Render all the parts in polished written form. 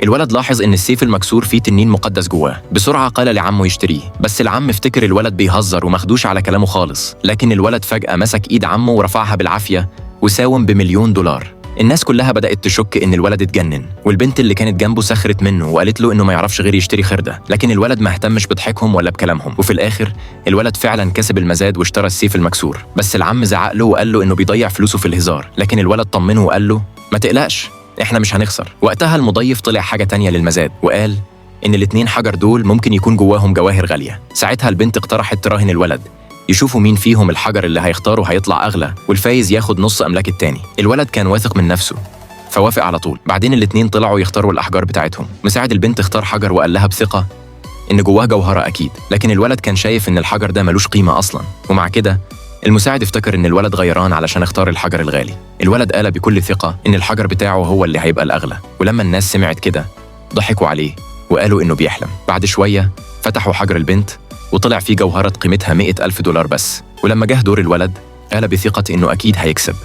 الولد لاحظ إن السيف المكسور فيه تنين مقدس جواه. بسرعة قال لعمه يشتريه، بس العم افتكر الولد بيهزر ومخدوش على كلامه خالص. لكن الولد فجأة مسك إيد عمه ورفعها بالعافية وساوم ب1,000,000 دولار. الناس كلها بدأت تشك إن الولد اتجنن، والبنت اللي كانت جنبه سخرت منه وقالت له إنه ما يعرفش غير يشتري خردة. لكن الولد ما اهتمش بضحكهم ولا بكلامهم، وفي الآخر الولد فعلا كسب المزاد واشترى السيف المكسور. بس العم زعق له وقال له إنه بيضيع فلوسه في الهزار. لكن الولد طمنه وقال له ما تقلقش، إحنا مش هنخسر. وقتها المضيف طلع حاجة تانية للمزاد وقال إن ال2 حجر دول ممكن يكون جواهم جواهر غالية. ساعتها البنت اقترحت تراهن الولد، يشوفوا مين فيهم الحجر اللي هيختاره هيطلع أغلى، والفايز ياخد نص أملاك التاني. الولد كان واثق من نفسه فوافق على طول. بعدين ال2 طلعوا يختاروا الأحجار بتاعتهم. مساعد البنت اختار حجر وقال لها بثقة إن جواه جوهرة أكيد. لكن الولد كان شايف إن الحجر ده ملوش قيمة أصلاً، ومع كده المساعد افتكر إن الولد غيران علشان اختار الحجر الغالي. الولد قال بكل ثقة إن الحجر بتاعه هو اللي هيبقى الأغلى، ولما الناس سمعت كده ضحكوا عليه وقالوا إنه بيحلم. بعد شوية فتحوا حجر البنت وطلع فيه جوهرة قيمتها 100,000 دولار بس. ولما جه دور الولد قال بثقة إنه أكيد هيكسب،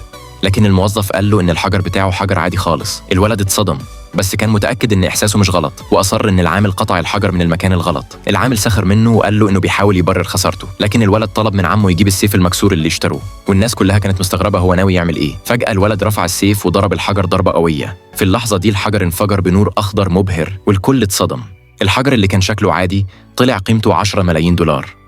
لكن الموظف قال له إن الحجر بتاعه حجر عادي خالص. الولد اتصدم، بس كان متأكد إن إحساسه مش غلط، وأصر إن العامل قطع الحجر من المكان الغلط. العامل سخر منه وقال له إنه بيحاول يبرر خسارته، لكن الولد طلب من عمه يجيب السيف المكسور اللي اشتروه، والناس كلها كانت مستغربة هو ناوي يعمل إيه. فجأة الولد رفع السيف وضرب الحجر ضربة قوية. في اللحظة دي الحجر انفجر بنور أخضر مبهر والكل اتصدم. الحجر اللي كان شكله عادي طلع قيمته 10 ملايين دولار.